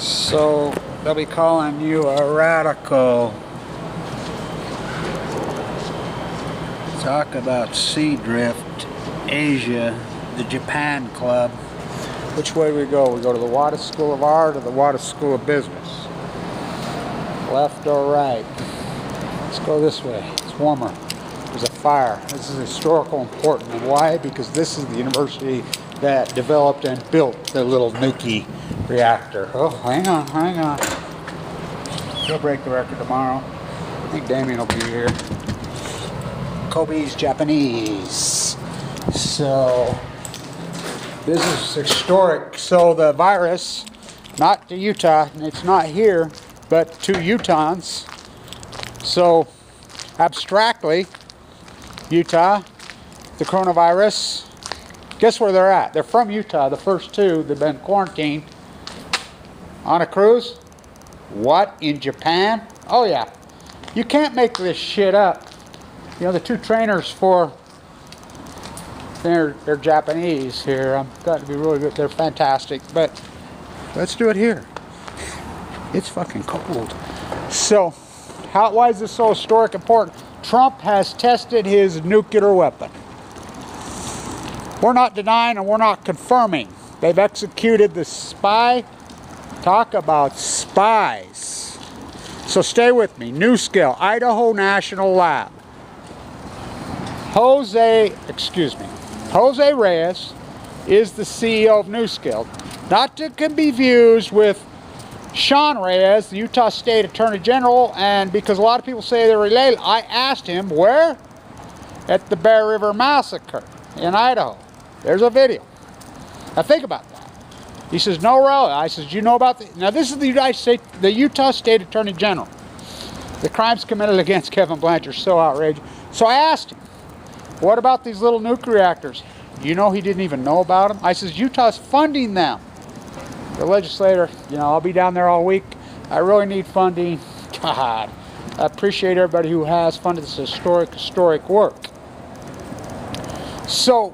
So they'll be calling you a radical. Talk about sea drift, Asia, the Japan Club. Which way do we go? We go to the Wattis School of Art or the Wattis School of Business? Left or right? Let's go this way. It's warmer. There's a fire. This is historical important. And why? Because this is the university that developed and built the little nuke reactor. Oh, hang on, hang on. He'll break the record tomorrow. I think Damian will be here. Kobe's Japanese. So this is historic. So the virus, not to Utah, it's not here, but to Utahns. So abstractly, Utah, the coronavirus, guess where they're at? They're from Utah, the first two. They've been quarantined on a cruise. What, in Japan? Oh yeah, you can't make this shit up. You know, the two trainers for, they're Japanese here. I've got to be really good. They're fantastic, but let's do it here. It's fucking cold. So, why is this so historic important? Trump has tested his nuclear weapon. We're not denying and we're not confirming. They've executed the spy. Talk about spies. So stay with me. NuScale, Idaho National Lab. Jose Reyes is the CEO of NuScale. Not to be confused with Sean Reyes, the Utah State Attorney General, and because a lot of people say they're related, I asked him where? At the Bear River Massacre in Idaho. There's a video. Now think about that. He says, no relevant. I says, you know about the... Now this is the Utah State Attorney General. The crimes committed against Kevin Blanchard are so outrageous. So I asked him, what about these little nuclear reactors? You know he didn't even know about them? I says, Utah's funding them. The legislator, you know, I'll be down there all week. I really need funding. God, I appreciate everybody who has funded this historic work. So,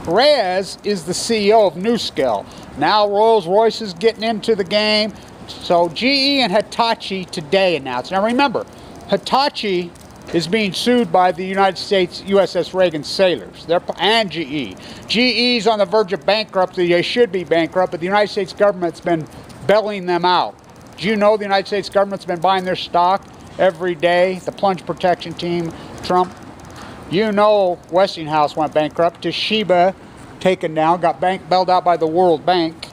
Reyes is the CEO of NuScale. Now Rolls-Royce is getting into the game. So GE and Hitachi today announced. Now remember, Hitachi is being sued by the United States USS Reagan sailors. And GE. GE's on the verge of bankruptcy. They should be bankrupt, but the United States government's been bailing them out. Do you know the United States government's been buying their stock every day? The plunge protection team, Trump. You know Westinghouse went bankrupt. Toshiba taken down, got bailed out by the World Bank.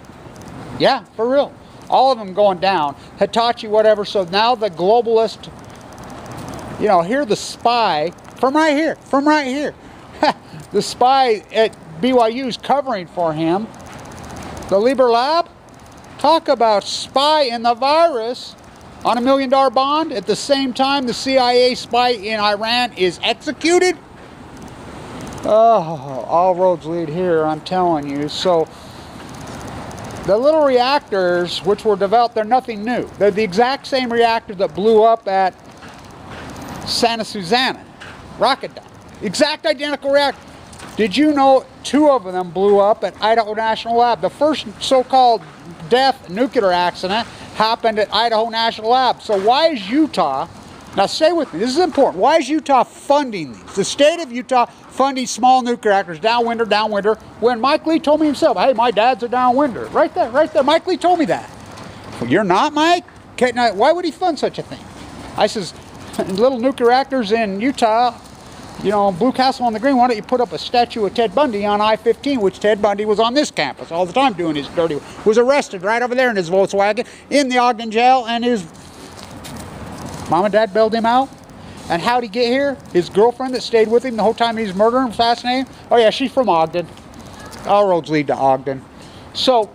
Yeah, for real. All of them going down. Hitachi, whatever. So now the globalist, you know, here the spy from right here. The spy at BYU's covering for him. The Liber Lab, talk about spy in the virus on $1 million bond. At the same time, the CIA spy in Iran is executed. Oh, all roads lead here, I'm telling you. So, the little reactors which were developed, they're nothing new. They're the exact same reactor that blew up at Santa Susana, Rocketdyne. Exact identical reactor. Did you know 2 of them blew up at Idaho National Lab? The first so-called death nuclear accident happened at Idaho National Lab. So why is Utah, now stay with me, this is important, why is Utah funding these? The state of Utah funding small nuclear reactors, downwinder, when Mike Lee told me himself, hey, my dad's a downwinder. Right there, Mike Lee told me that. Well, you're not, Mike? Okay, now, why would he fund such a thing? I says, little nuclear reactors in Utah, you know, Blue Castle on the Green, why don't you put up a statue of Ted Bundy on I-15, which Ted Bundy was on this campus all the time doing his dirty work. Was arrested right over there in his Volkswagen in the Ogden jail, and his mom and dad bailed him out. And how'd he get here? His girlfriend that stayed with him the whole time he was murdering him, assassinating him? Oh yeah, she's from Ogden. All roads lead to Ogden. So,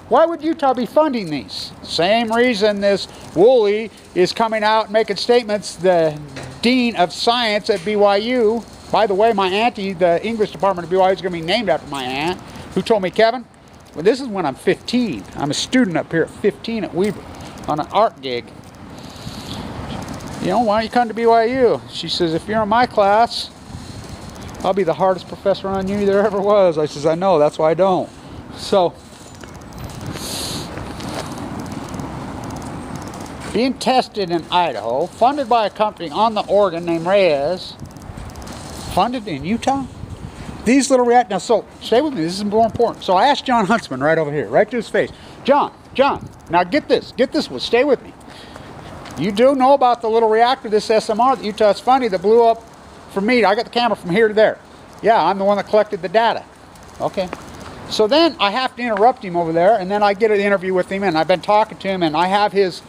why would Utah be funding these? Same reason this Woolley is coming out and making statements. The Dean of Science at BYU, by the way, my auntie, the English department of BYU is going to be named after my aunt, who told me, Kevin, well, this is when I'm 15. I'm a student up here at 15 at Weber on an art gig. You know, why don't you come to BYU? She says, if you're in my class, I'll be the hardest professor on you there ever was. I says, I know, that's why I don't. So, being tested in Idaho, funded by a company on the Oregon named Reyes, funded in Utah. These little reactors. Now, so stay with me. This is more important. So I asked John Huntsman right over here, right to his face. John. Now get this one. Stay with me. You do know about the little reactor, this SMR that Utah's funded that blew up for me. I got the camera from here to there. Yeah, I'm the one that collected the data. Okay. So then I have to interrupt him over there, and then I get an interview with him, and I've been talking to him, and I have his,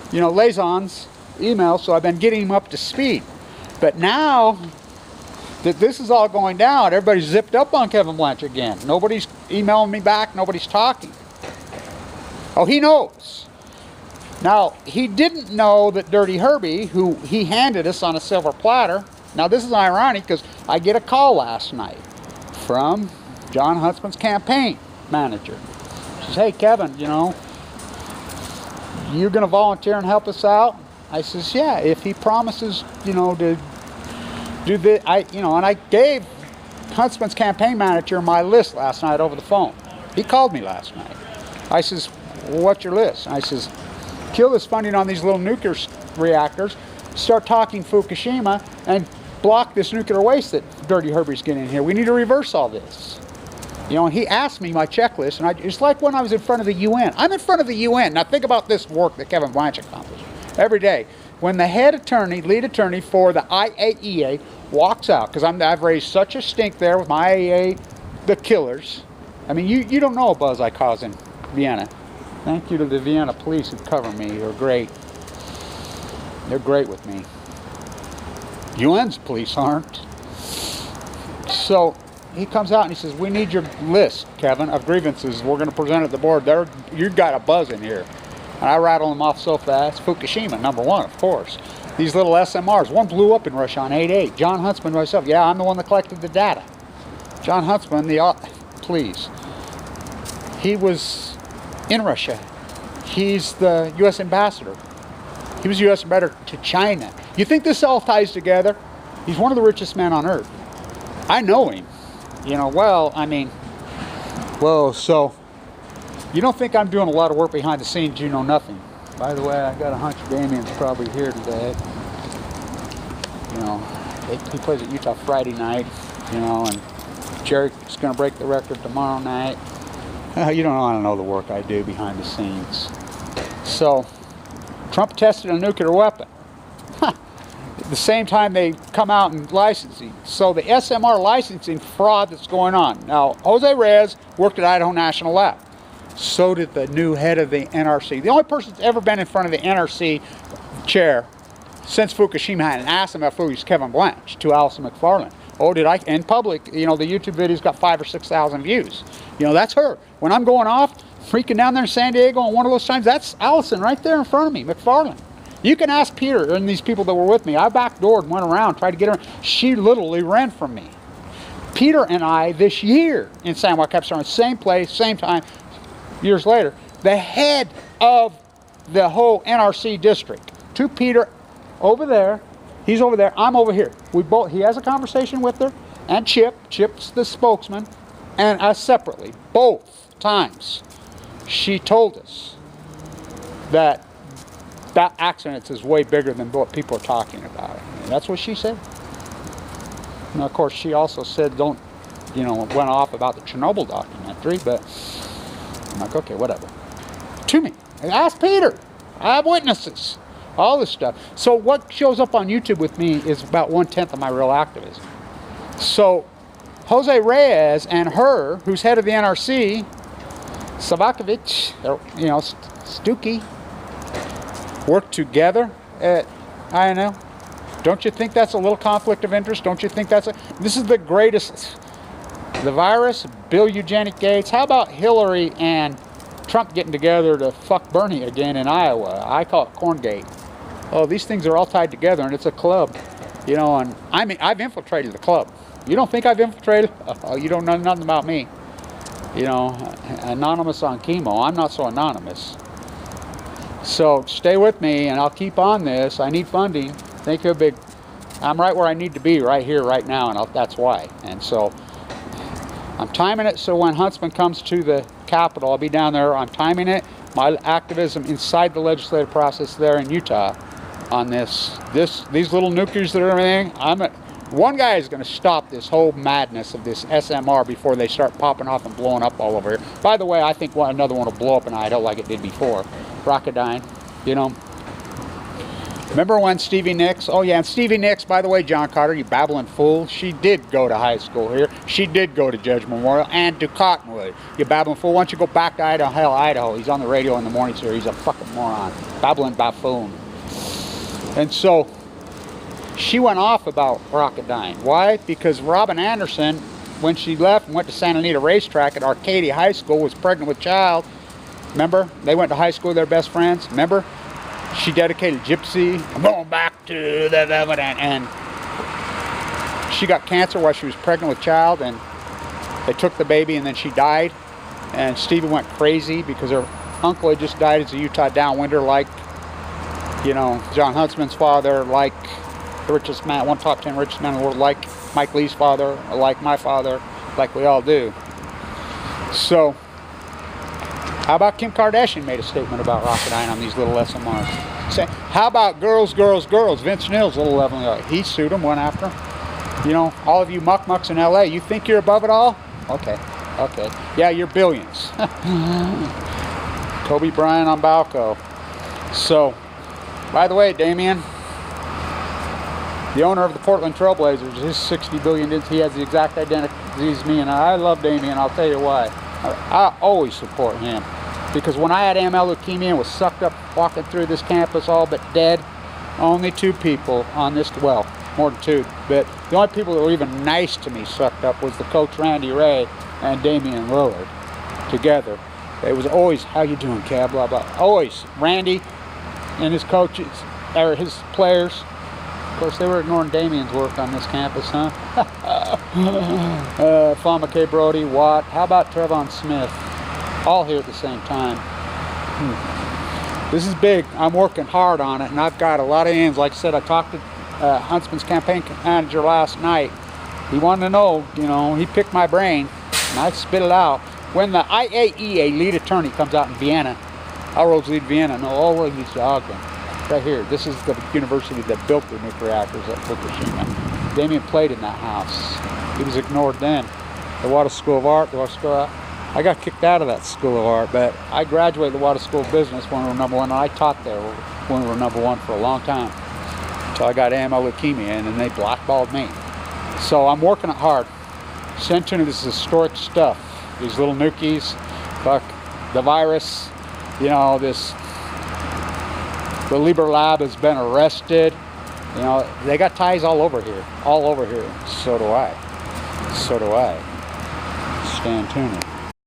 liaison's email, so I've been getting him up to speed. But now that this is all going down, everybody's zipped up on Kevin Blanch again. Nobody's emailing me back, nobody's talking. Oh, he knows. Now, he didn't know that Dirty Herbie, who he handed us on a silver platter. Now, this is ironic because I get a call last night from John Huntsman's campaign manager. She says, hey, Kevin, you're going to volunteer and help us out? I says, yeah, if he promises, to do this. And I gave Huntsman's campaign manager my list last night over the phone. He called me last night. I says, well, what's your list? I says, kill this funding on these little nuclear reactors, start talking Fukushima, and block this nuclear waste that Dirty Herbie's getting in here. We need to reverse all this. And he asked me my checklist, and it's like when I was in front of the UN. I'm in front of the UN. Now think about this work that Kevin Blanch accomplished every day. When the lead attorney for the IAEA walks out, because I've raised such a stink there with my IAEA, the killers. I mean, you don't know a buzz I cause in Vienna. Thank you to the Vienna police who cover me. They're great. They're great with me. UN's police aren't. So he comes out and he says, we need your list, Kevin, of grievances. We're going to present it to the board. You've got a buzz in here. And I rattle them off so fast. Fukushima, number one, of course. These little SMRs. One blew up in Russia on 8/8. John Huntsman myself. Yeah, I'm the one that collected the data. John Huntsman, please. He was in Russia. He's the U.S. ambassador. He was U.S. ambassador to China. You think this all ties together? He's one of the richest men on earth. I know him. So you don't think I'm doing a lot of work behind the scenes, you know nothing. By the way, I got a hunch Damian's probably here today. He plays at Utah Friday night, and Jerry's going to break the record tomorrow night. You don't want to know the work I do behind the scenes. So, Trump tested a nuclear weapon. At the same time they come out and licensing. So the SMR licensing fraud that's going on. Now, Jose Reyes worked at Idaho National Lab. So did the new head of the NRC. The only person that's ever been in front of the NRC chair since Fukushima and asked him about food is Kevin Blanch to Allison McFarland. Oh, did I? In public, the YouTube video's got 5,000 or 6,000 views. That's her. When I'm going off, freaking down there in San Diego on one of those times, that's Allison right there in front of me, McFarland. You can ask Peter and these people that were with me. I backdoored and went around, tried to get her. She literally ran from me. Peter and I, this year in San Juan Capistrano, same place, same time, years later, the head of the whole NRC district, to Peter over there, he's over there, I'm over here. He has a conversation with her, and Chip's the spokesman, and us separately, both times, she told us that accident is way bigger than what people are talking about. And that's what she said. And of course, she also said, went off about the Chernobyl documentary, but I'm like, okay, whatever. To me. Ask Peter. I have witnesses. All this stuff. So what shows up on YouTube with me is about 1/10 of my real activism. So Jose Reyes and her, who's head of the NRC, Savakovich, Stuckey, work together at INL. Don't you think that's a little conflict of interest? Don't you think this is the greatest, the virus, Bill Eugenic Gates. How about Hillary and Trump getting together to fuck Bernie again in Iowa? I call it Corngate. Oh, these things are all tied together, and it's a club, and I've infiltrated the club. You don't think I've infiltrated? Oh, you don't know nothing about me. Anonymous on chemo. I'm not so anonymous. So stay with me, and I'll keep on this. I need funding. Think how big. I'm right where I need to be right here, right now, and that's why. And so I'm timing it so when Huntsman comes to the Capitol, I'll be down there. I'm timing it my activism inside the legislative process there in Utah on these little nukers that are everything. One guy is going to stop this whole madness of this SMR before they start popping off and blowing up all over here. By the way, I think another one will blow up in Idaho like it did before. Rocketdyne, you know. Remember when Stevie Nicks? Oh yeah, and Stevie Nicks, by the way, John Carter, you babbling fool. She did go to high school here. She did go to Judge Memorial and to Cottonwood. You babbling fool. Why don't you go back to Idaho? Hell, Idaho. He's on the radio in the mornings here. He's a fucking moron. Babbling buffoon. And so, she went off about Rocketdyne. Why? Because Robin Anderson, when she left and went to Santa Anita Racetrack at Arcadia High School, was pregnant with child. Remember? They went to high school, they're best friends. Remember? She dedicated Gypsy. I'm going back to the and she got cancer while she was pregnant with child, and they took the baby, and then she died. And Stevie went crazy because her uncle had just died as a Utah downwinder, like, you know, John Huntsman's father, like the richest man, one top 10 richest man in the world, like Mike Lee's father, like my father, like we all do. So, how about Kim Kardashian made a statement about Rocketdyne on these little SMRs? Say, how about girls, girls, girls? Vince Neal's little level, he sued him, went after him. You know, all of you muck-mucks in LA, you think you're above it all? Okay, okay. Yeah, you're billions. Kobe Bryant on Balco. So, by the way, Damian, the owner of the Portland Trailblazers, his 60 billion, he has the exact identical disease as me, and I love Damian, I'll tell you why. I always support him, because when I had AML leukemia and was sucked up walking through this campus all but dead, only 2 people on this, well, more than 2, but the only people that were even nice to me sucked up was the coach Randy Ray and Damian Lillard together. It was always, how you doing, Cab, blah, blah. Always, Randy and his coaches, or his players. Of course, they were ignoring Damian's work on this campus, huh? Fama K. Brody, Watt. How about Trevon Smith? All here at the same time. This is big. I'm working hard on it, and I've got a lot of ends. Like I said, I talked to Huntsman's campaign manager last night. He wanted to know, you know, he picked my brain, and I spit it out. When the IAEA lead attorney comes out in Vienna, all roads lead to Vienna, no, all roads lead to Ogden. Right here, this is the university that built the nuclear reactors at Fukushima. Damian played in that house. He was ignored then. The Water School of Art, the Water School of Art. I got kicked out of that School of Art, but I graduated the Water School of Business when we were #1, and I taught there when we were #1 for a long time. So I got AML leukemia, and then they blackballed me. So I'm working it hard. Send to me this historic stuff. These little nukies, fuck, the virus, you know, this, the Liber Lab has been arrested. You know, they got ties all over here. All over here. So do I. So do I. Stand tuned.